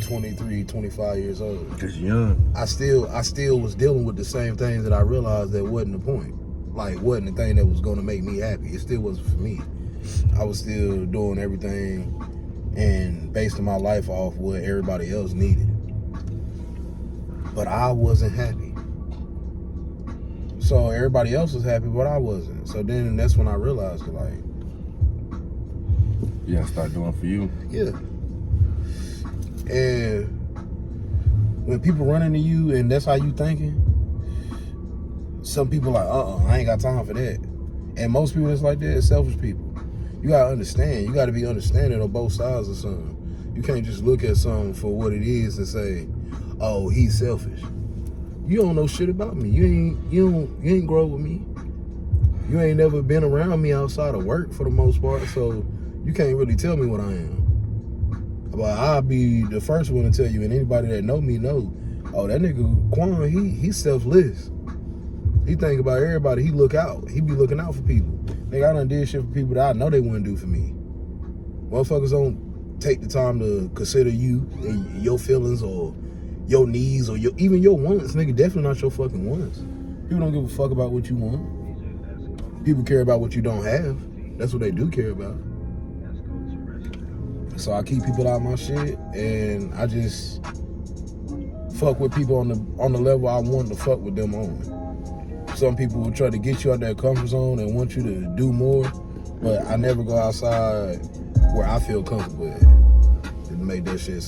23, 25 years old. Cause you're young. I still was dealing with the same things that I realized that wasn't the point. Like, wasn't the thing that was gonna make me happy. It still wasn't for me. I was still doing everything and basing my life off what everybody else needed. But I wasn't happy. So everybody else was happy, but I wasn't. So then that's when I realized, like, you gotta start doing for you. yeah. And when people run into you and that's how you thinking, some people like, I ain't got time for that. And most people that's like that is selfish people. You gotta understand. You gotta be understanding on both sides of something. You can't just look at something for what it is and say, oh, he's selfish. You don't know shit about me. You ain't grow with me. You ain't never been around me outside of work for the most part, so you can't really tell me what I am. But I'll be the first one to tell you, and anybody that know me know, oh, that nigga Quan, he's selfless. He think about everybody. He look out. He be looking out for people. Nigga, I done did shit for people that I know they wouldn't do for me. Motherfuckers don't take the time to consider you and your feelings or your needs or even your wants. Nigga, definitely not your fucking wants. People don't give a fuck about what you want. People care about what you don't have. That's what they do care about. So I keep people out of my shit, and I just fuck with people on the level I want to fuck with them on. Some people will try to get you out that comfort zone and want you to do more, but I never go outside where I feel comfortable at. To make that shit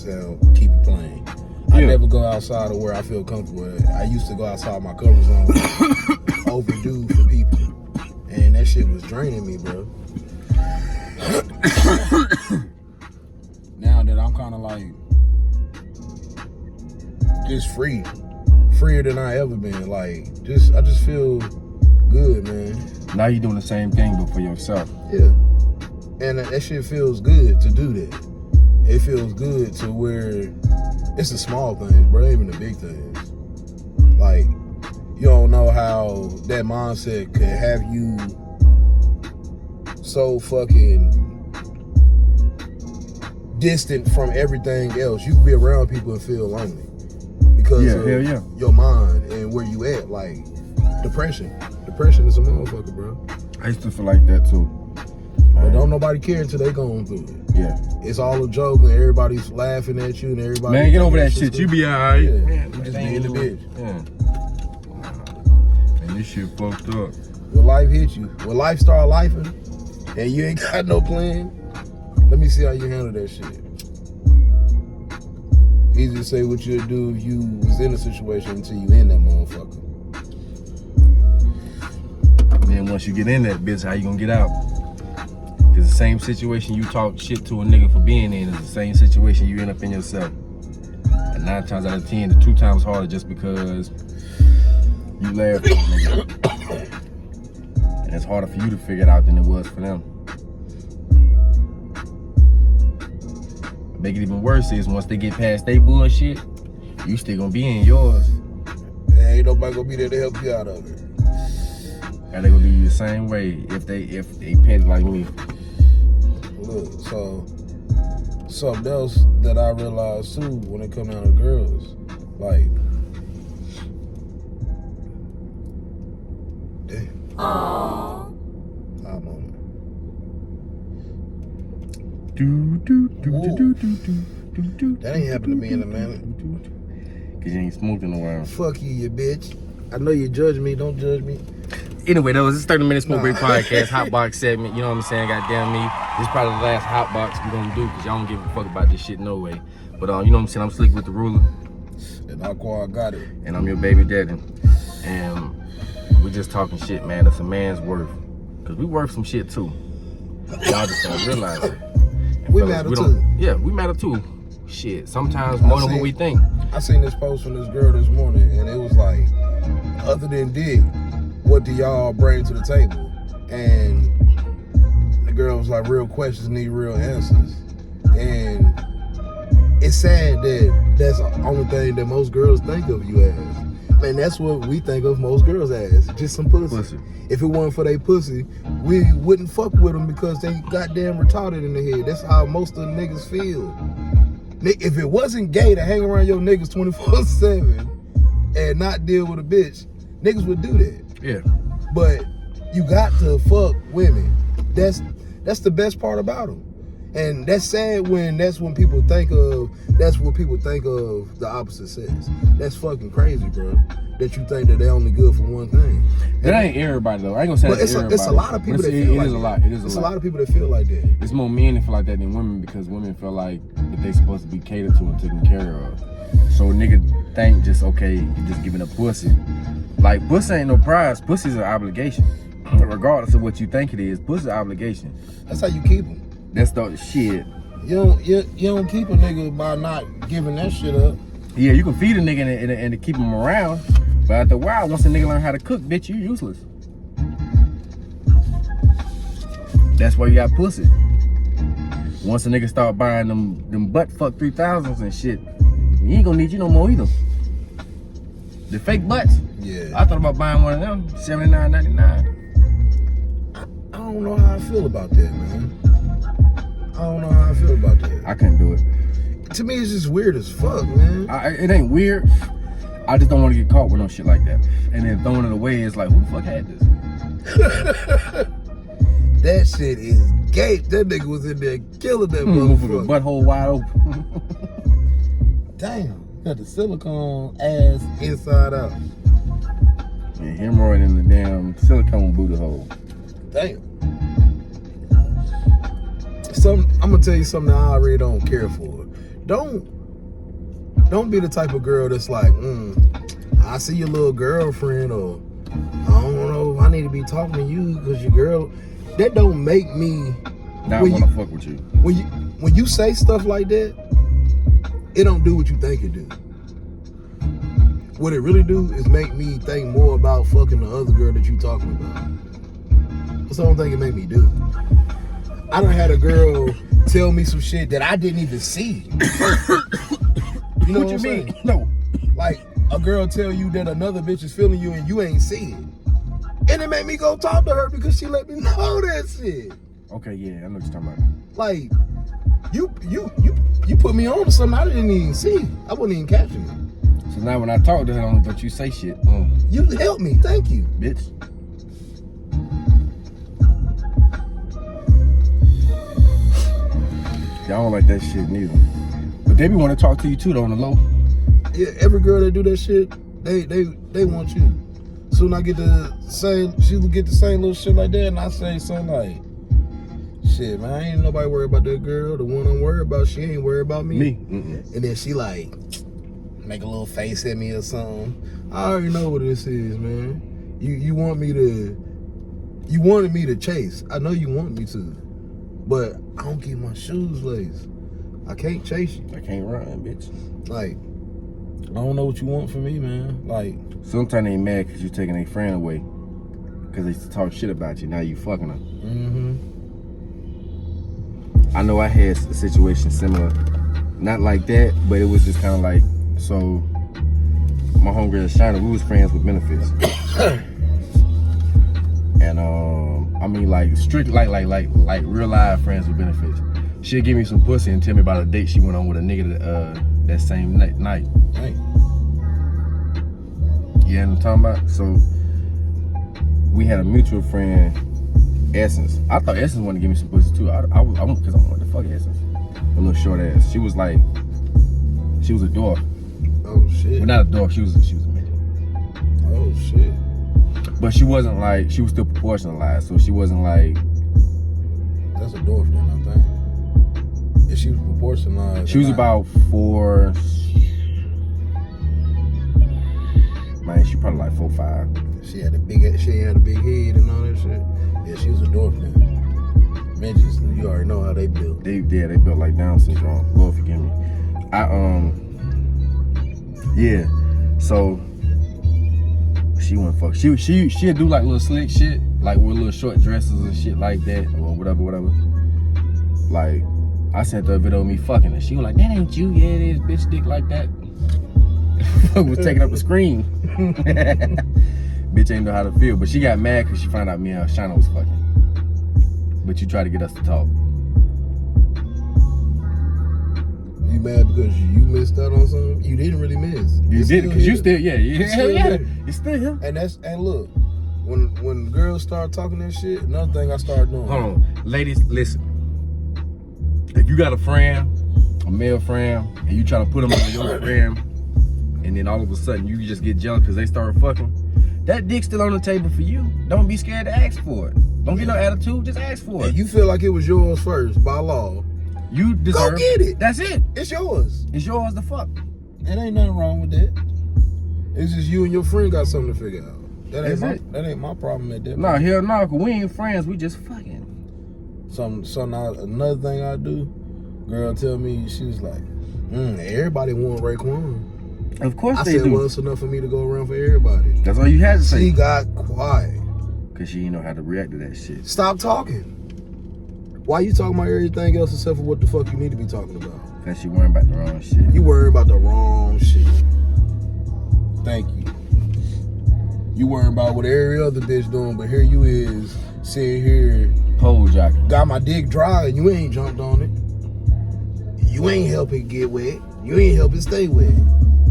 keep it plain. I never go outside of where I feel comfortable at. I used to go outside my comfort zone overdue for people, and that shit was draining me, bro. Now that I'm kind of like just freer than I ever been. Like, I just feel good, man. Now you're doing the same thing, but for yourself. Yeah, and that shit feels good to do that. It feels good to where it's the small things, bro, even the big things. Like, you don't know how that mindset could have you so fucking distant from everything else. You can be around people and feel lonely because of your mind and where you at. Like, depression is a motherfucker, bro. I used to feel like that too. But don't nobody care until they going through it. Yeah. It's all a joke and everybody's laughing at you and everybody. Man, get over that shit. You be alright. Yeah. Man, You just be in the bitch. Yeah. And this shit fucked up. When life hit you, when life start lifing and you ain't got no plan, let me see how you handle that shit. Easy to say what you'd do if you was in a situation until you in that motherfucker. Then once you get in that bitch, how you gonna get out? Cause the same situation you talk shit to a nigga for being in is the same situation you end up in yourself. And 9 times out of 10, it's 2 times harder just because you laughed at a nigga. And it's harder for you to figure it out than it was for them. Make it even worse is once they get past their bullshit, you still gonna be in yours. Ain't nobody gonna be there to help you out of it. And they gonna do you the same way if they petty like me. Look, so something else that I realized too when it comes down to girls, like, damn. Aww. I'm on it. That ain't happened to me in a minute. Cause you ain't smoked in a while. Fuck you bitch. I know you judge me, don't judge me. Anyway, though, this is 30-minute Smoke Break Podcast, Hotbox segment. You know what I'm saying? Goddamn me. This is probably the last Hotbox we're gonna do because y'all don't give a fuck about this shit no way. But you know what I'm saying? I'm Slick with the ruler. And Aqua got it. And I'm your baby daddy. And we just talking shit, man. It's a man's worth. Cause we worth some shit too. Y'all just don't realize it. And We fellas, matter too. Yeah, we matter too. Shit, sometimes more than what we think. I seen this post from this girl this morning, and it was like, other than dick, what do y'all bring to the table? And the girl was like, real questions need real answers. And it's sad that that's the only thing that most girls think of you as. Man, that's what we think of most girls as, just some pussy. If it wasn't for they pussy, we wouldn't fuck with them because they goddamn retarded in the head. That's how most of the niggas feel. If it wasn't gay to hang around your niggas 24/7 and not deal with a bitch, niggas would do that. Yeah. But you got to fuck women. That's the best part about them. And that's sad that's when people think of, that's what people think of the opposite sex. That's fucking crazy, bro. That you think that they're only good for one thing. That ain't everybody though. I ain't gonna say that's everybody. It's a lot of people that feel like that. It is a lot. It is a lot of people that feel like that. It's more men that feel like that than women because women feel like that they supposed to be catered to and taken care of. So nigga think just okay, you just giving a pussy. Like pussy ain't no prize. Pussy's an obligation. Regardless of what you think it is, pussy's an obligation. That's how you keep them. That's the shit. You don't keep a nigga by not giving that shit up. Yeah, you can feed a nigga and keep him around, but after a while, once a nigga learn how to cook, bitch, you useless. That's why you got pussy. Once a nigga start buying them butt fuck 3000s and shit, he ain't gonna need you no more either. The fake butts. Yeah. I thought about buying one of them, $79.99. I don't know how I feel about that, man. I don't know how I feel about that. I couldn't do it. To me, it's just weird as fuck, man. It ain't weird. I just don't want to get caught with no shit like that. And then throwing it away is like, who the fuck had this? That shit is gay. That nigga was in there killing that Moving the motherfucker. butthole wide open. Damn. Got the silicone ass inside out. And hemorrhoid in the damn silicone booty hole. Damn. I'm gonna tell you something that I really don't care for. Don't be the type of girl that's like, I see your little girlfriend, or I don't know, I need to be talking to you because your girl. That don't make me Now I wanna fuck with you. When you say stuff like that, it don't do what you think it do. What it really do is make me think more about fucking the other girl that you talking about. That's the only thing it make me do. I done had a girl tell me some shit that I didn't even see. You know what you mean? No. Like a girl tell you that another bitch is feeling you and you ain't see it. And it made me go talk to her because she let me know that shit. Okay, yeah, I know what you're talking about. Like, you put me on to something I didn't even see. I wasn't even catching it. So now when I talk to her, I don't let you say shit. You helped me, thank you. Bitch. I don't like that shit neither. But they be want to talk to you too though on the low. Yeah, every girl that do that shit, they want you. Soon I get the same, she will get the same little shit like that, and I say something like, shit, man, ain't nobody worried about that girl. The one I'm worried about, she ain't worried about me. And then she like, make a little face at me or something. I already know what this is, man. You wanted me to chase. I know you want me to, but I don't keep my shoes laced. I can't chase you. I can't run, bitch. Like, I don't know what you want from me, man. Like, sometimes they mad because you taking their friend away. Because they used to talk shit about you. Now you fucking them. I know I had a situation similar. Not like that, but it was just kind of like, so my homegirl Shiner, we was friends with benefits. And I mean like strict like real life friends with benefits. She'll give me some pussy and tell me about a date she went on with a nigga that same night. Right. You know what I'm talking about? So we had a mutual friend, Essence. I thought Essence wanted to give me some pussy too. Because I want the fuck Essence. A little short ass. She was a dwarf. Oh shit. Well, not a dwarf. She was a midget. Oh shit. But she wasn't like, she was still proportionalized. So she wasn't like. That's a dwarf then, I think. If she was proportionalized. She was about 4. Man, she probably like 4'5". She had a big head and all that shit. Yeah, she was a dwarf then. Midgets, you already know how they built. They built like Down syndrome. Lord forgive me. Yeah. So she wouldn't fuck. She'd do like little slick shit, like with little short dresses and shit like that, or whatever. Like I sent her a video of me fucking her. She was like, "That ain't you." Yeah, it is, bitch. Dick like that. Was taking up a screen. Bitch ain't know how to feel, but she got mad because she found out me and Shana was fucking. But you tried to get us to talk. You you mad because you missed out on something? You didn't really miss. You It's did still because you here. still, yeah, It's still here. it's still here. And look, when girls start talking that shit, another thing I start doing. Hold on, ladies, listen. If you got a friend, a male friend, and you try to put them on your friend, and then all of a sudden you just get jealous because they start fucking, that dick's still on the table for you. Don't be scared to ask for it. Don't get no attitude, just ask for it. And you feel like it was yours first by law. You deserve. Go get it. That's it. It's yours. It's yours to fuck. It ain't nothing wrong with that. It's just you and your friend got something to figure out. That's it. That ain't my problem at that. No, hell no, cause we ain't friends. We just fucking. Another thing I do, girl tell me, she was like, everybody want Raekwon. Of course I they said, do. well, it's enough for me to go around for everybody. That's all you had to say. She got quiet. Cause she didn't know how to react to that shit. Stop talking. Why you talking about everything else except for what the fuck you need to be talking about? Cause she worrying about the wrong shit. You worrying about the wrong shit. Thank you. You worrying about what every other bitch doing, but here you is sitting here, Pole jocking. got my dick dry and you ain't jumped on it. You ain't help it get wet. You ain't help it stay wet.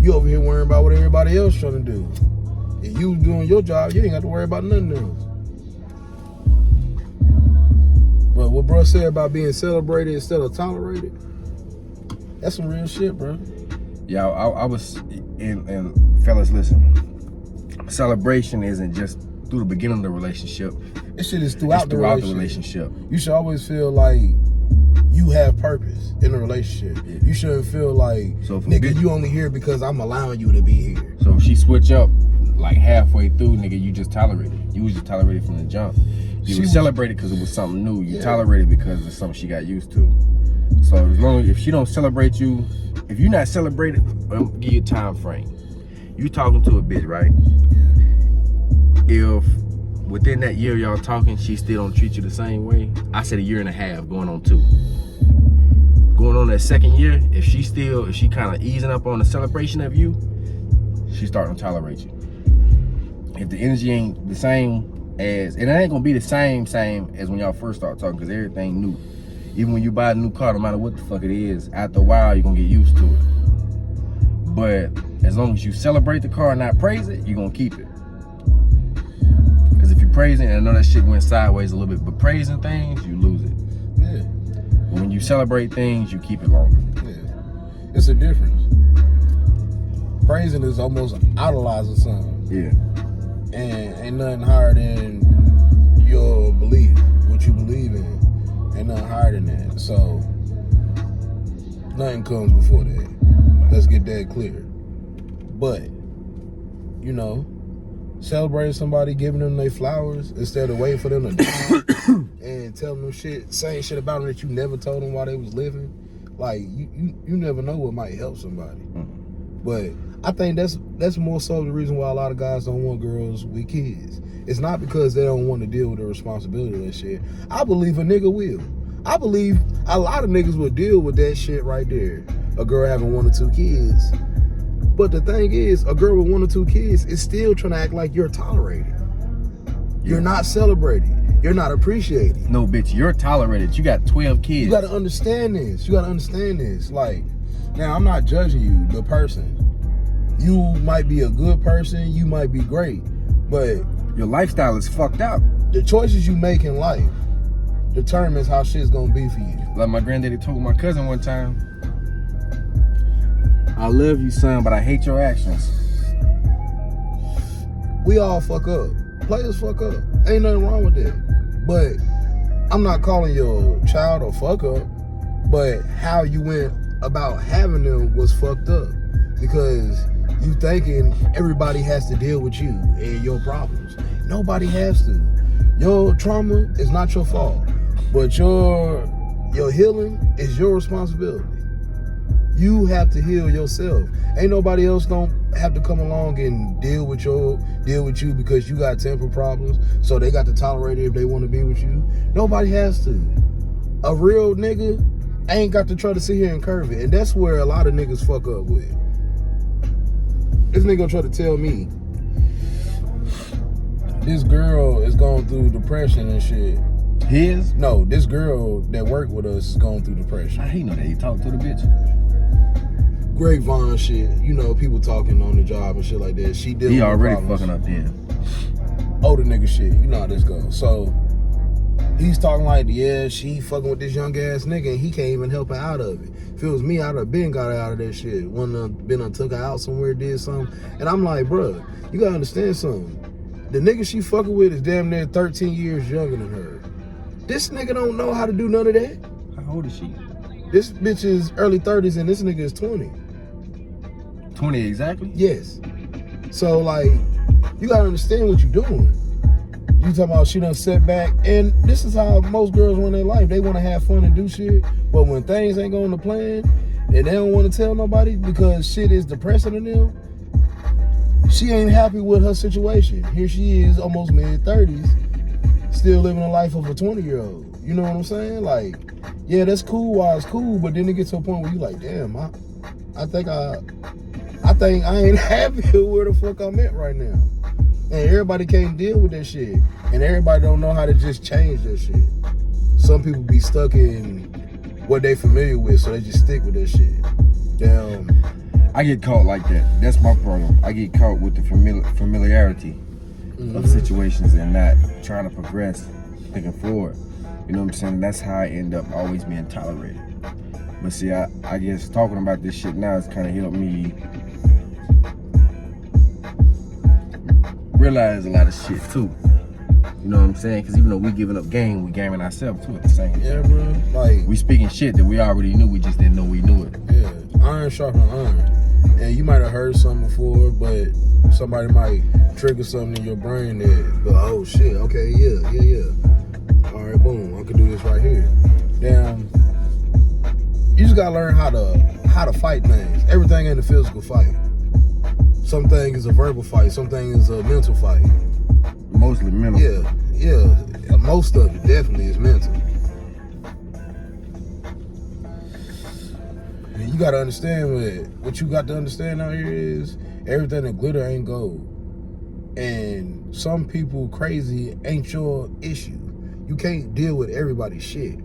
You over here worrying about what everybody else trying to do. If you doing your job, you ain't got to worry about nothing else. But what bro said about being celebrated instead of tolerated, that's some real shit, bro. Yeah, I was, and fellas, listen. Celebration isn't just through the beginning of the relationship. This shit is throughout, The relationship. You should always feel like you have purpose in a relationship. Yeah. You shouldn't feel like, So for nigga, bitch- you only here because I'm allowing you to be here. So if she switch up like halfway through, nigga, you just tolerated. You was just tolerated from the jump. You She was was- celebrated because it was something new. You Yeah. tolerated because it's something she got used to. So as long as if she don't celebrate you, if you're not celebrated, I'll give you a time frame. You talking to a bitch, right? If within that year y'all talking, she still don't treat you the same way, I said a year and a half, going on 2. Going on that second year, if she kind of easing up on the celebration of you, she starting to tolerate you. If the energy ain't the same as, and it ain't gonna be the same as when y'all first start talking, because everything new. Even when you buy a new car, no matter what the fuck it is, after a while you're gonna get used to it. But as long as you celebrate the car and not praise it, you're gonna keep it. Because if you praise it, and I know that shit went sideways a little bit, but praising things, you lose it. Yeah, But when you celebrate things, you keep it longer. yeah. It's a difference. Praising is almost idolizing something. Yeah. And ain't nothing higher than your belief, what you believe in. Ain't nothing higher than that. So nothing comes before that. Let's get that clear. But, you know, celebrating somebody, giving them their flowers instead of waiting for them to die and telling them shit, saying shit about them that you never told them while they was living. Like you never know what might help somebody. But I think that's more so the reason why a lot of guys don't want girls with kids. It's not because they don't want to deal with the responsibility of that shit. I believe a nigga will. I believe a lot of niggas will deal with that shit right there. A girl having 1 or 2 kids. But the thing is, a girl with 1 or 2 kids is still trying to act like you're tolerated. You're not celebrated. You're not appreciated. No, bitch, you're tolerated. You got 12 kids. You gotta understand this. Like, now I'm not judging you, the person. You might be a good person, you might be great, but Your lifestyle is fucked up. the choices you make in life determines how shit's gonna be for you. Like my granddaddy told my cousin one time, I love you, son, but I hate your actions. We all fuck up. Players fuck up. Ain't nothing wrong with that. But I'm not calling your child a fuck up, but how you went about having them was fucked up. Because you thinking everybody has to deal with you and your problems. Nobody has to. Your trauma is not your fault, but your healing is your responsibility. You have to heal yourself. Ain't nobody else don't have to come along and deal with you because you got temper problems, so they got to tolerate it if they want to be with you. Nobody has to. A real nigga ain't got to try to sit here and curve it, and that's where a lot of niggas fuck up with. This nigga try to tell me this girl is going through depression and shit. His? No, this girl that worked with us is going through depression. He know that he talked to the bitch. grapevine shit, you know, people talking on the job and shit like that. She did. He already fucking up then. Older nigga shit, you know how this goes. So he's talking like, yeah, she fucking with this young ass nigga and he can't even help her out of it. If it was me, I'd have been got her out of that shit. Been took her out somewhere, did something. And I'm like, bruh, you gotta understand something. The nigga she fucking with is damn near 13 years younger than her. This nigga don't know how to do none of that. How old is she? This bitch is early 30s and this nigga is 20. 20 exactly? Yes. So like, you gotta understand what you're doing. You talking about she done set back, and this is how most girls run their life. They wanna have fun and do shit, but when things ain't going to plan, and they don't wanna tell nobody because shit is depressing to them, she ain't happy with her situation. Here she is, almost mid-30s, still living the life of a 20-year-old. You know what I'm saying? Like, yeah, that's cool while it's cool, but then it gets to a point where you like, damn, I think I ain't happy with where the fuck I'm at right now. And everybody can't deal with that shit. And everybody don't know how to just change that shit. Some people be stuck in what they familiar with, so they just stick with that shit. Damn. I get caught like that. That's my problem. I get caught with the familiarity of situations and not trying to progress, thinking forward. You know what I'm saying? That's how I end up always being tolerated. But see, I guess talking about this shit now has kind of helped me realize a lot of shit too. You know what I'm saying? Because even though we giving up game, we gaming ourselves too at the same time. Yeah, bro. Like, we speaking shit that we already knew, we just didn't know we knew it. Yeah, iron sharpen iron. And you might have heard something before, but somebody might trigger something in your brain that go, oh shit, okay, yeah. All right, boom, I can do this right here. Damn, you just gotta learn how to fight things. Everything ain't a physical fight. Something is a verbal fight. Something is a mental fight. Mostly mental. Yeah. Most of it definitely is mental. And you gotta understand what you got to understand out here is everything that glitter ain't gold. And some people crazy ain't your issue. You can't deal with everybody's shit.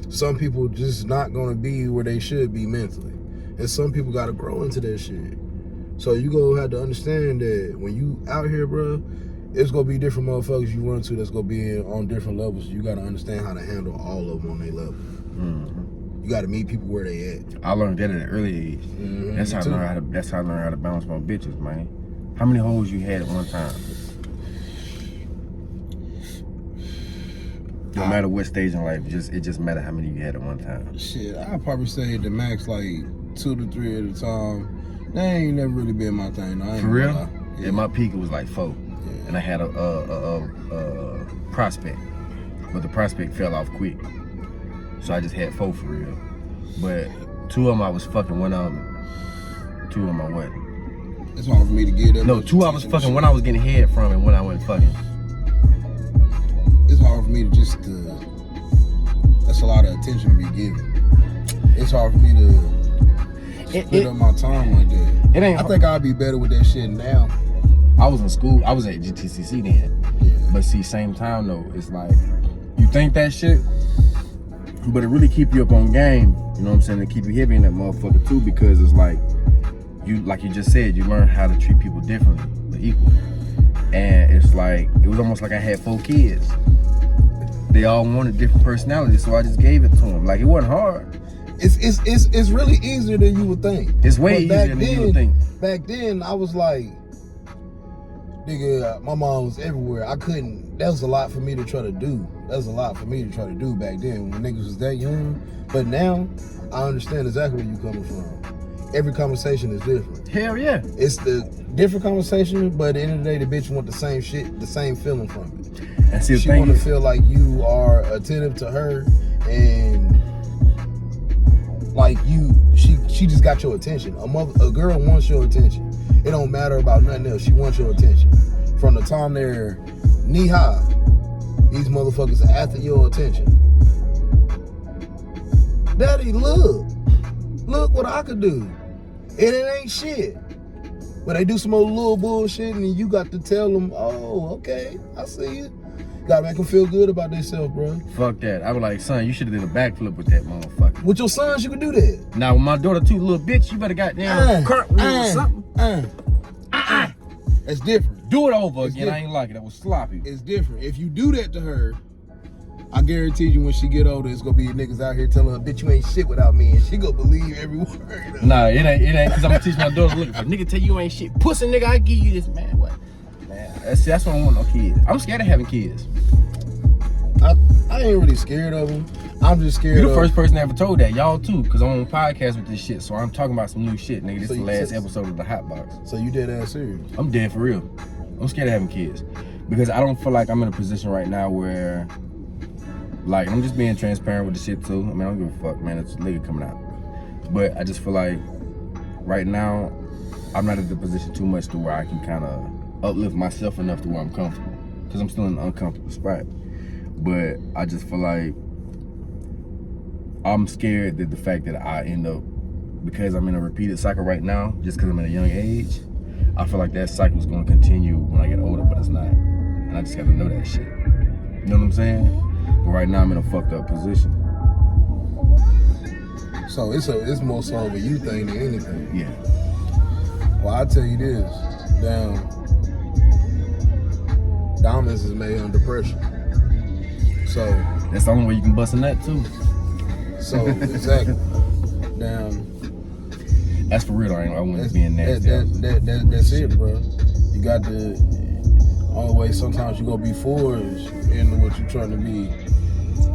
Some people just not gonna be where they should be mentally. And some people gotta grow into that shit. So you gonna have to understand that when you out here, bro, it's gonna be different motherfuckers you run to that's gonna be on different levels. You gotta understand how to handle all of them on their level. Mm-hmm. You gotta meet people where they at. I learned that at an early age. Mm-hmm. That's how I learned how to balance my bitches, man. How many hoes you had at one time? No matter what stage in life, it just matter how many you had at one time. Shit, I'd probably say the max like 2 to 3 at a time. That ain't never really been my thing. No, for real? Yeah, my peak was like 4. Yeah. And I had a prospect. But the prospect fell off quick. So I just had 4 for real. But 2 of them I was fucking, 1 of them. 2 of them I wasn't. It's hard for me to get that. No, 2 I was fucking, 1 I was getting head from and 1 I wasn't fucking. It's hard for me to that's a lot of attention to be given. It's hard for me to split up my time like that. It ain't. I think I'll be better with that shit now. I was in school. I was at GTCC then. Yeah. But see, same time though, it's like you think that shit, but it really keep you up on game. You know what I'm saying? To keep you heavy in that motherfucker too, because it's like you just said, you learn how to treat people differently, but equal. And it's like it was almost like I had 4 kids. They all wanted different personalities, so I just gave it to them. Like, it wasn't hard. It's really easier than you would think. It's way easier than you would think. Back then, I was like, nigga, my mom was everywhere. I couldn't. That was a lot for me to try to do. That was a lot for me to try to do back then when niggas was that young. But now, I understand exactly where you coming from. Every conversation is different. Hell yeah. It's the different conversation, but at the end of the day, the bitch want the same shit, the same feeling from it. And see, she want to feel like you are attentive to her and like she just got your attention. A girl wants your attention. It don't matter about nothing else. She wants your attention. From the time they're knee high, these motherfuckers are after your attention. Daddy, look what I could do. And it ain't shit. But they do some old little bullshit and you got to tell them, oh, okay, I see you. Gotta make them feel good about themselves, bro. Fuck that. I was like, son, you should have did a backflip with that motherfucker. With your sons, you can do that. Now with my daughter too, little bitch, you better goddamn cartwheel or something. That's different. Do it over It's again. I different. ain't like it. That was sloppy. It's different. If you do that to her, I guarantee you when she get older, it's gonna be niggas out here telling her, bitch, you ain't shit without me. And she gonna believe every word of it. Nah, it ain't cause I'm gonna teach my daughter, look, if a nigga tell you ain't shit, pussy nigga, I give you this, man. What? Man, that's why I don't want no kids. I'm scared of having kids. I ain't really scared of them. I'm just scared You the of first person that ever told that. Y'all too, cause I'm on a podcast with this shit, so I'm talking about some new shit, nigga. This So is the you last said- episode of the Hot Box. So you dead ass serious? I'm dead for real. I'm scared of having kids. Because I don't feel like I'm in a position right now where, like, I'm just being transparent with the shit too. I mean, I don't give a fuck, man. It's a nigga coming out. But I just feel like right now, I'm not at the position too much to where I can kind of uplift myself enough to where I'm comfortable. Because I'm still in an uncomfortable spot. But I just feel like I'm scared that the fact that I end up, because I'm in a repeated cycle right now, just because I'm at a young age, I feel like that cycle is going to continue when I get older, but it's not. And I just got to know that shit. You know what I'm saying? But right now I'm in a fucked up position. So it's more so of a you thing than anything. Yeah. Well, I tell you this, dominance is made under pressure. So That's the only way you can bust a nut too. exactly. That's for real. I wouldn't be in nasty. That's it, bro. You got the only way sometimes you gonna be forged in what you're trying to be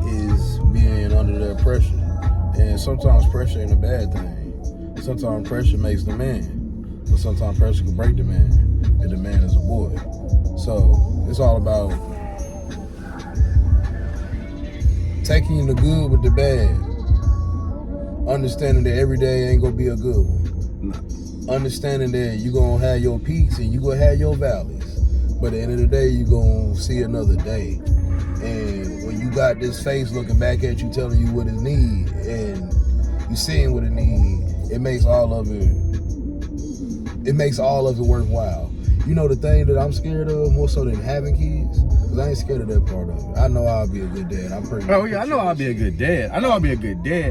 is being under that pressure. And sometimes pressure ain't a bad thing. Sometimes pressure makes the man. But sometimes pressure can break the man if the man is a boy. So it's all about taking the good with the bad. Understanding that every day ain't gonna be a good one. Understanding that you gonna have your peaks and you gonna have your valleys. But at the end of the day, you gonna see another day. And when you got this face looking back at you telling you what it need and you seeing what it need, it makes all of it worthwhile. You know the thing that I'm scared of more so than having kids? Because I ain't scared of that part of it. I know I'll be a good dad. I'm pretty Oh yeah, I know I'll be a good dad.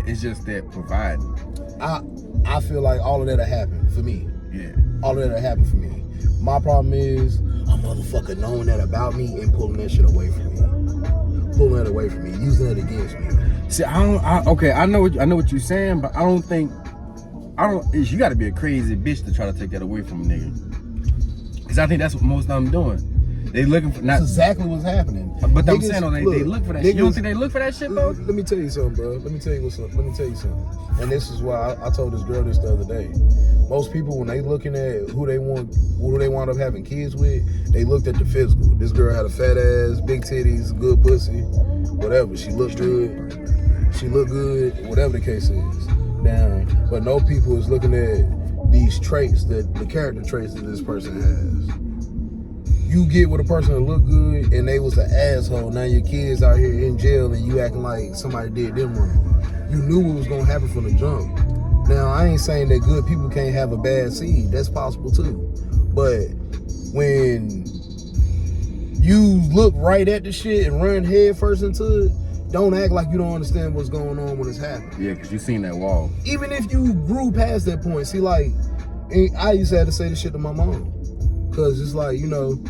It's just that providing. I feel like all of that'll happen for me. Yeah. All of that'll happen for me. My problem is a motherfucker knowing that about me and pulling that shit away from me. Pulling that away from me, using it against me. See, I know what you're saying, but you gotta be a crazy bitch to try to take that away from a nigga. Cause I think that's what most of them doing. They looking for That's exactly what's happening. But I'm Niggas, saying though, they look for that shit. You don't think they look for that shit, bro? Let me tell you something, bro. Let me tell you something. And this is why I told this girl this the other day. Most people, when they looking at who they wind up having kids with, they looked at the physical. This girl had a fat ass, big titties, good pussy, whatever. She looked good. Whatever the case is. But no people is looking at these traits, the character traits that this person has. You get with a person that look good and they was an asshole. Now your kids out here in jail and you acting like somebody did them wrong. You knew what was gonna happen from the jump. Now I ain't saying that good people can't have a bad seed. That's possible too. But when you look right at the shit and run head first into it, don't act like you don't understand what's going on when it's happening. Yeah, cause you seen that wall. Even if you grew past that point, see, like, I used to have to say this shit to my mom. Cause it's like, you know,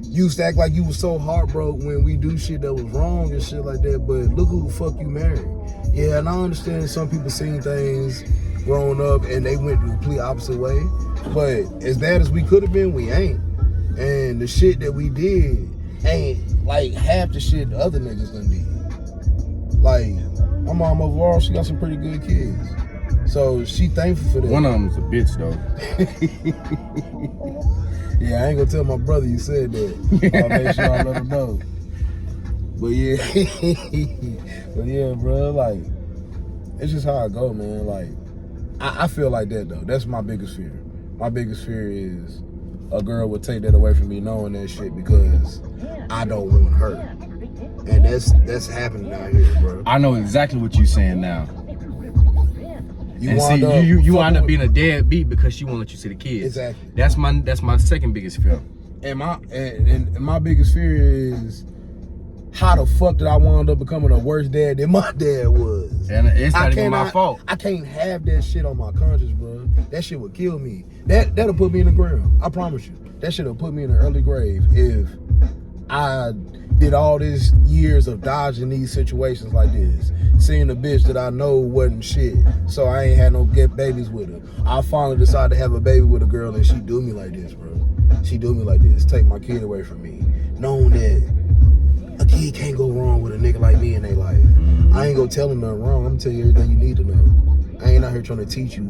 you used to act like you was so heartbroken when we do shit that was wrong and shit like that, but look who the fuck you married. Yeah, and I understand some people seen things growing up and they went the complete opposite way, but as bad as we could have been, we ain't. And the shit that we did ain't like half the shit the other niggas done did. Like, my mom overall, she got some pretty good kids. So she thankful for that. One of them's a bitch though. Yeah, I ain't gonna tell my brother you said that. I'll make sure I let him know. But yeah, bro, like, it's just how I go, man. Like, I feel like that though. That's my biggest fear. My biggest fear is a girl would take that away from me knowing that shit because I don't want her. And that's happening out here, bro. I know exactly what you're saying now. You wind up being a deadbeat because she won't let you see the kids. Exactly. That's my second biggest fear. And my biggest fear is how the fuck did I wind up becoming a worse dad than my dad was? And it's not even my fault. I can't have that shit on my conscience, bro. That shit would kill me. That'll put me in the ground. I promise you. That shit'll put me in an early grave if I did all these years of dodging these situations like this. Seeing a bitch that I know wasn't shit, so I ain't had no get babies with her. I finally decided to have a baby with a girl and she do me like this, bro. She do me like this. Take my kid away from me. Knowing that a kid can't go wrong with a nigga like me in their life. I ain't gonna tell them nothing wrong. I'm gonna tell you everything you need to know. I ain't out here trying to teach you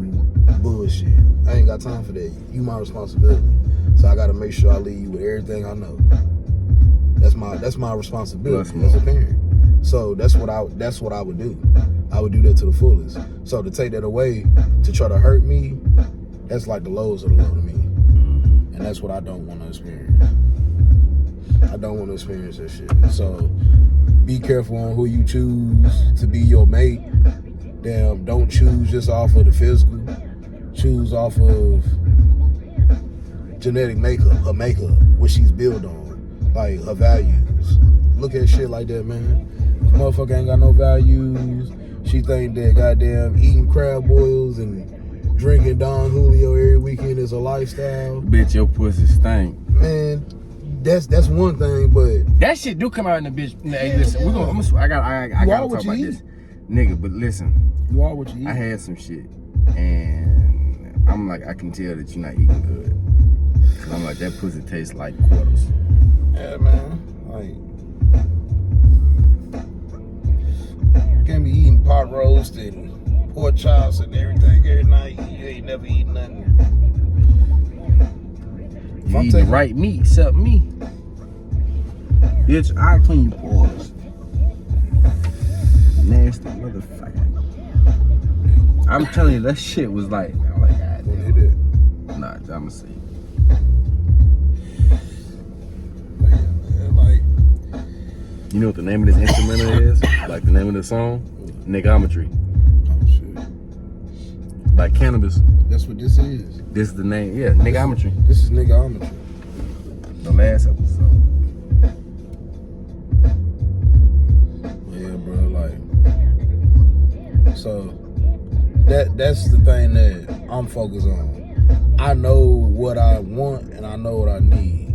bullshit. I ain't got time for that. You my responsibility. So I gotta make sure I leave you with everything I know. That's my responsibility as a parent. So that's what I would do. I would do that to the fullest. So to take that away, to try to hurt me, that's like the lows of the low to me. And that's what I don't want to experience. I don't want to experience that shit. So be careful on who you choose to be your mate. Damn, don't choose just off of the physical. Choose off of genetic makeup, her makeup, what she's built on, like her values. Look at shit like that, man. This motherfucker ain't got no values. She think that goddamn eating crab boils and drinking Don Julio every weekend is a lifestyle. Bitch, your pussy stink. Man, that's one thing, but that shit do come out in the bitch. Hey, listen, I gotta talk about this, nigga. But listen, you are what you eat. I had some shit, and I'm like, I can tell that you're not eating good. Cause I'm like, that pussy tastes like quarters. Yeah, man. Like, can't be eating pot roast and pork chops and everything every night. You ain't never eaten nothing. You eat the right meat, except me. Bitch, I'll clean your pores. Nasty motherfucker. I'm telling you, that shit was like, I'm like, God damn. Nah, I'ma see. You know what the name of this instrumental is? Like the name of the song? Niggometry. Oh shit. By Cannabis. That's what this is. This is the name, yeah, Niggometry. This is Niggometry. The last episode. Yeah, bro, like, so that's the thing that I'm focused on. I know what I want and I know what I need.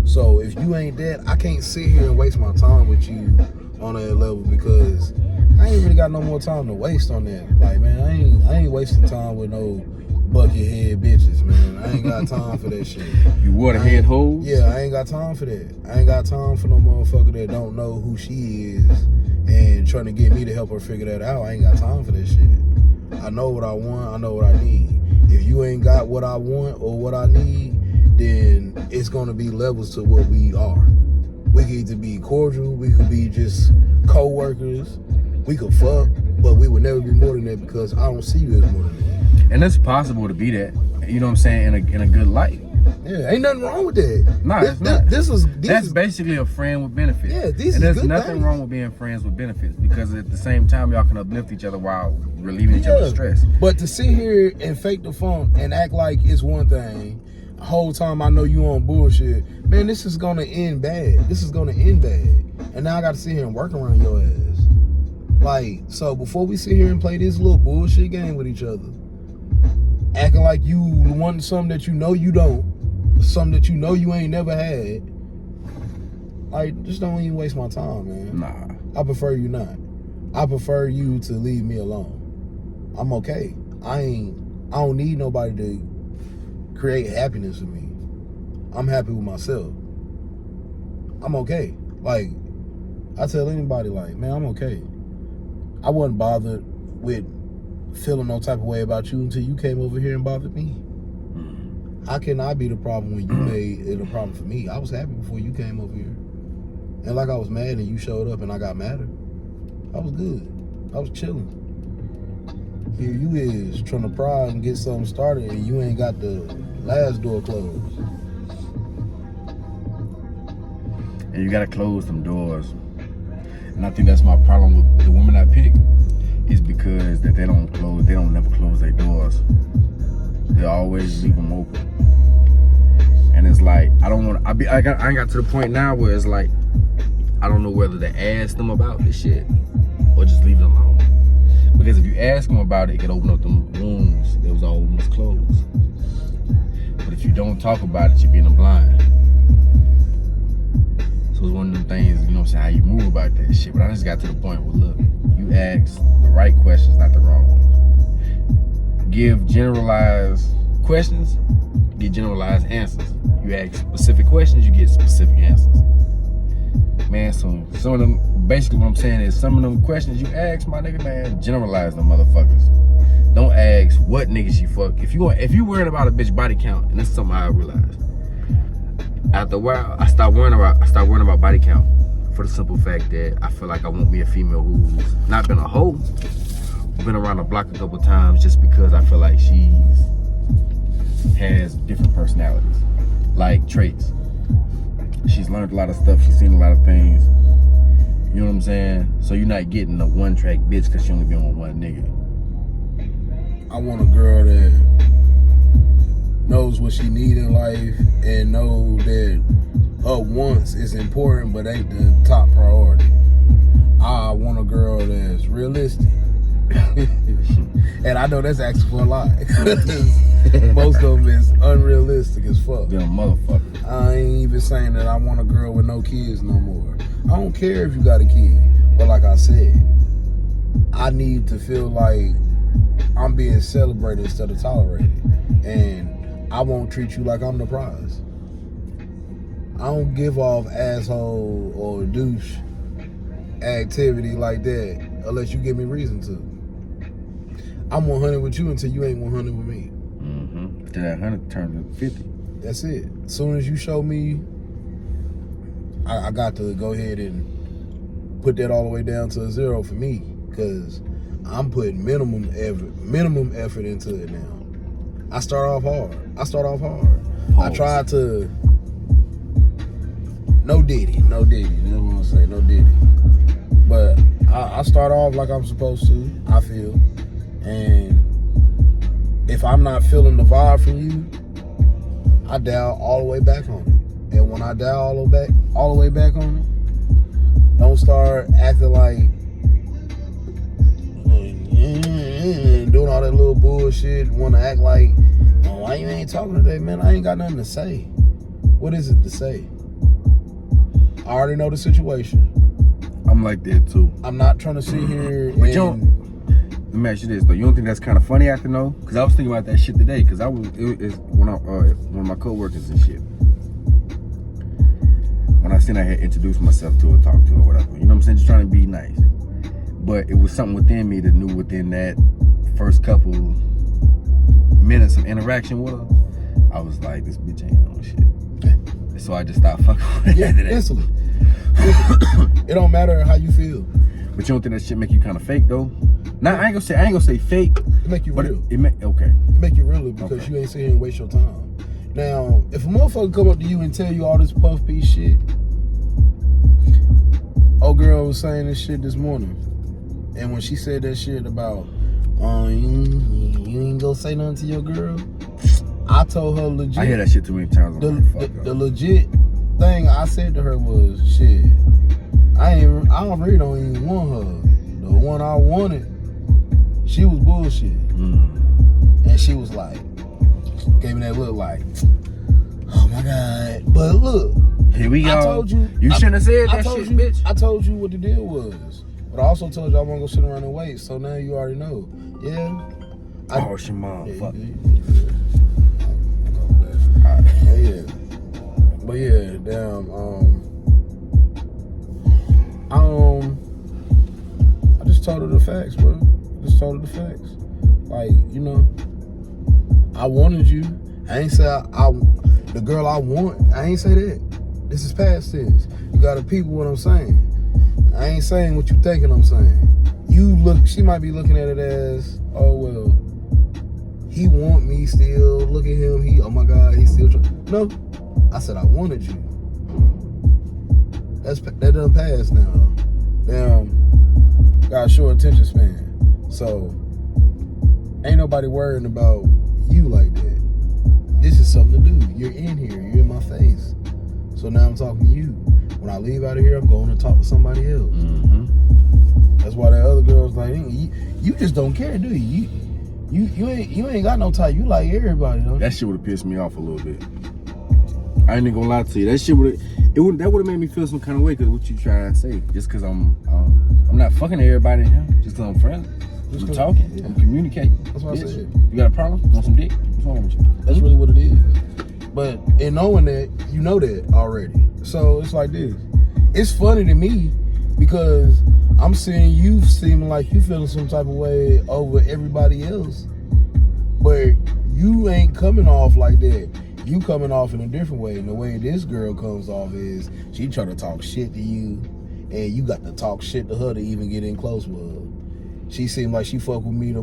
So if you ain't that, I can't sit here and waste my time with you on that level because I ain't really got no more time to waste on that. Like, man, I ain't wasting time with no bucket head bitches, man. I ain't got time for that shit. You water head hoes? Yeah, I ain't got time for that. I ain't got time for no motherfucker that don't know who she is and trying to get me to help her figure that out. I ain't got time for that shit. I know what I want. I know what I need. If you ain't got what I want or what I need, then it's gonna be levels to what we are. We could either be cordial, we could be just co-workers, we could fuck, but we would never be more than that because I don't see you as more than that. And it's possible to be that, you know what I'm saying, in a good light. Yeah, ain't nothing wrong with that. Nah, it's not. That's basically a friend with benefits. Yeah, and there's nothing wrong with being friends with benefits because at the same time y'all can uplift each other while relieving each other's stress. But to sit here and fake the funk and act like it's one thing, the whole time I know you on bullshit, man, this is gonna end bad. This is gonna end bad. And now I gotta sit here and work around your ass. Like, so before we sit here and play this little bullshit game with each other, acting like you want something that you know you don't, something that you know you ain't never had, like, just don't even waste my time, man. Nah. I prefer you not. I prefer you to leave me alone. I'm okay. I don't need nobody to create happiness for me. I'm happy with myself. I'm okay. Like, I tell anybody, like, man, I'm okay. I wasn't bothered with feeling no type of way about you until you came over here and bothered me. How can I be the problem when you made it a problem for me? I was happy before you came over here. And like I was mad and you showed up and I got madder. I was good. I was chilling. Here you is trying to pry and get something started and you ain't got the last door closed. And you gotta close them doors. And I think that's my problem with the women I pick is because that they don't never close their doors. They always leave them open. And it's like, I ain't got to the point now where it's like, I don't know whether to ask them about this shit or just leave it alone. Because if you ask them about it, it could open up them wounds that was almost closed. But if you don't talk about it, you're being blind. So it's one of them things, you know what I'm saying, how you move about that shit. But I just got to the point where, look, you ask the right questions, not the wrong ones. Give generalized questions, get generalized answers. You ask specific questions, you get specific answers. Man, so some of them, basically what I'm saying is some of them questions you ask, my nigga, man, generalize them motherfuckers. Don't ask what niggas you fuck. If you worried about a bitch body count, and this is something I realized. After a while, I stopped worrying about body count for the simple fact that I feel like I want me a female who's not been a hoe, been around the block a couple times, just because I feel like she has different personalities, like traits. She's learned a lot of stuff. She's seen a lot of things. You know what I'm saying? So you're not getting a one-track bitch because she only been with one nigga. I want a girl that knows what she need in life and know that wants is important but ain't the top priority. I want a girl that's realistic. And I know that's asking for a lot. Most of them is unrealistic as fuck. They're a motherfucker. I ain't even saying that I want a girl with no kids no more. I don't care if you got a kid. But like I said, I need to feel like I'm being celebrated instead of tolerated. And I won't treat you like I'm the prize. I don't give off asshole or douche activity like that unless you give me reason to. I'm 100 with you until you ain't 100 with me. Mm-hmm. Till that 100 turn to 50. That's it. As soon as you show me, I got to go ahead and put that all the way down to a 0 for me, because I'm putting minimum effort into it now. I start off hard. Pause. I tried to no diddy. That's what I'm gonna say, no diddy. But I start off like I'm supposed to, I feel. And if I'm not feeling the vibe from you, I dial all the way back on it. And when I dial all the way back on it, don't start acting like doing all that little bullshit. Want to act like, oh, why you ain't talking today, man? I ain't got nothing to say. What is it to say? I already know the situation. I'm like that too. I'm not trying to sit here But let me ask you this though. You don't think that's kind of funny after know? Because I was thinking about that shit today. Because it's one of my coworkers and shit. When I seen I had introduced myself to her, talked to her, whatever. You know what I'm saying? Just trying to be nice. But it was something within me that knew within that first couple minutes of interaction with her, I was like, this bitch ain't on shit. So I just stopped fucking with her. Yeah, instantly. It don't matter how you feel. But you don't think that shit make you kind of fake though? Now I ain't gonna say fake. It make you real. It make you real because you ain't sitting here and waste your time. Now, if a motherfucker come up to you and tell you all this puff piece shit, old girl was saying this shit this morning, and when she said that shit about, you ain't gonna say nothing to your girl, I told her legit. I hear that shit too many times. The legit thing I said to her was, shit, I really don't even want her. The one I wanted, she was bullshit. And she was like, gave me that look like, oh my God. But look, here we go. I told you. You shouldn't have said that shit, bitch. I told you what the deal was. But I also told you I wasn't gonna sit around and wait. So now you already know. Yeah. Oh, she mom. Fuck. Yeah. But yeah, damn. I just told her the facts, bro. Like, you know, I wanted you. I ain't say the girl I want. I ain't say that. This is past tense. You gotta peep what I'm saying. I ain't saying what you thinking I'm saying. She might be looking at it as, oh well, he want me still. Look at him. Oh my God, he's still trying. No, I said I wanted you. That done passed now. Damn, got a short attention span. So ain't nobody worrying about you like that. This is something to do. You're in here. You're in my face. So now I'm talking to you. When I leave out of here, I'm going to talk to somebody else. Mm-hmm. That's why that other girl was like, you just don't care, do you? You ain't got no type. You like everybody, though. That shit would have pissed me off a little bit. I ain't even gonna lie to you. That shit would have made me feel some kind of way, cause what you trying to say? Just cause I'm not fucking everybody here. Just cause I'm friendly. I'm talking. Yeah. I'm communicating. That's what I said. You got a problem? Want some dick? What's wrong with you? That's really what it is. But in knowing that, you know that already. So it's like this. It's funny to me because I'm seeing you seeming like you feeling some type of way over everybody else. But you ain't coming off like that. You coming off in a different way. And the way this girl comes off is she try to talk shit to you, and you got to talk shit to her to even get in close with her. She seemed like she fuck with me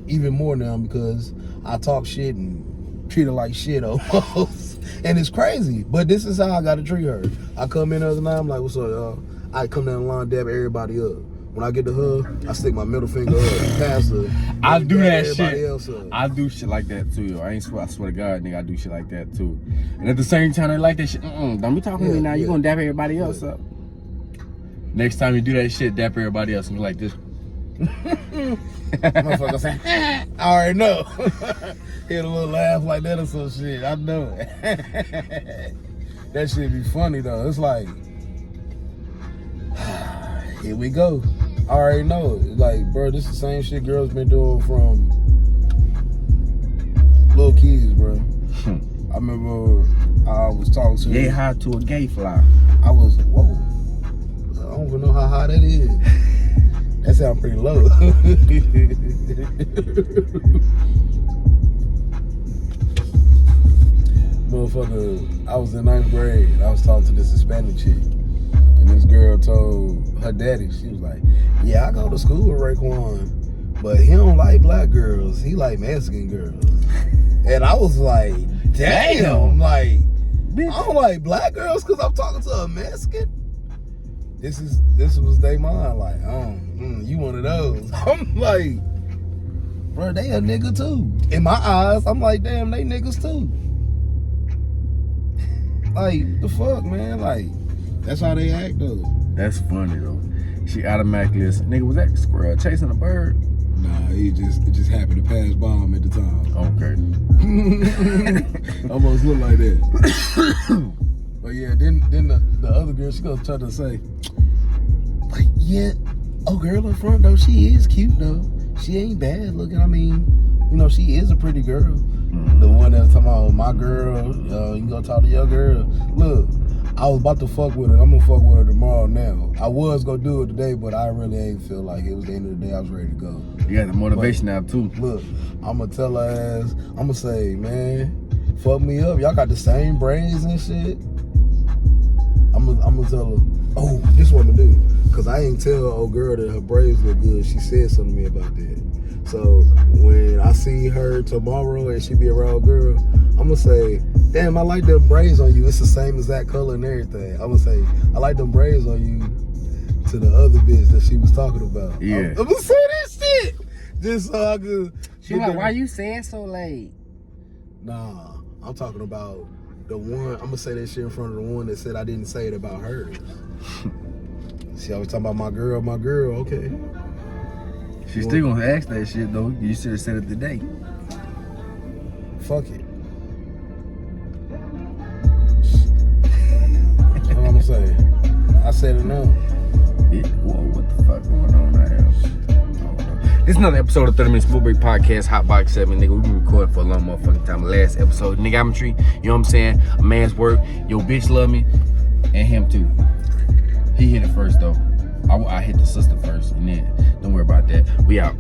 even more now because I talk shit and treat her like shit almost. And it's crazy. But this is how I gotta treat her. I come in the other night, I'm like, what's up, y'all? I come down the line, dab everybody up. When I get to her, I stick my middle finger up, pass her. I do that everybody shit. Else up. I do shit like that too, yo. I swear to God, nigga, I do shit like that too. And at the same time, they like that shit. Don't be talking to me now. You gonna dap everybody else up. Next time you do that shit, dap everybody else and be like this. Motherfucker say, I already know. Hit a little laugh like that or some shit. I know it. That shit be funny though. It's like, here we go. I already know. Like, bro, this is the same shit girls been doing from little kids, bro. I remember I was talking to Yay high to a gay fly. I was, whoa. I don't even know how high that is. That sounds pretty low. Motherfucker, I was in 9th grade and I was talking to this Hispanic chick. And this girl told her daddy, she was like, yeah, I go to school with Raekwon, but he don't like black girls. He like Mexican girls. And I was like, damn. Like, I don't like black girls because I'm talking to a Mexican? This was they mind, like, you one of those. I'm like, bro, they a nigga too. In my eyes, I'm like, damn, they niggas too. Like, the fuck, man? Like, that's how they act though. That's funny though. She automatically is, nigga, was that squirrel chasing a bird? Nah, it just happened to pass by him at the time. Okay. Almost looked like that. But yeah, then the other girl, she gonna try to say, like, yeah, oh girl in front though, she is cute though. She ain't bad looking. I mean, you know, she is a pretty girl. Mm-hmm. The one that's talking about my girl, you can go talk to your girl. Look, I was about to fuck with her. I'm gonna fuck with her tomorrow now. I was gonna do it today, but I really ain't feel like it was the end of the day. I was ready to go. You got the motivation now too. Look, I'm gonna tell her ass, I'm gonna say, man, fuck me up. Y'all got the same braids and shit. I'm gonna tell her, oh, this what I'm gonna do. Cause I ain't tell old girl that her braids look good. She said something to me about that. So when I see her tomorrow and she be around girl, I'm gonna say, damn, I like them braids on you. It's the same exact color and everything. I'm gonna say, I like them braids on you to the other bitch that she was talking about. Yeah. I'm gonna say that shit. Just so I could. She like, why you saying so late? Nah, I'm talking about the one. I'm gonna say that shit in front of the one that said I didn't say it about her. See, I was talking about my girl, okay. She still gonna ask that shit though. You should have said it today. Fuck it. That's what I'm gonna say. I said it now. Yeah, whoa, what the fuck going on now? This is another episode of 30 Minutes Smooth Break Podcast, Hotbox 7, nigga. We been recording for a long motherfucking time. Last episode, niggametry, you know what I'm saying? A man's work, your bitch love me, and him too. He hit it first though. I hit the sister first, and then don't worry about that. We out.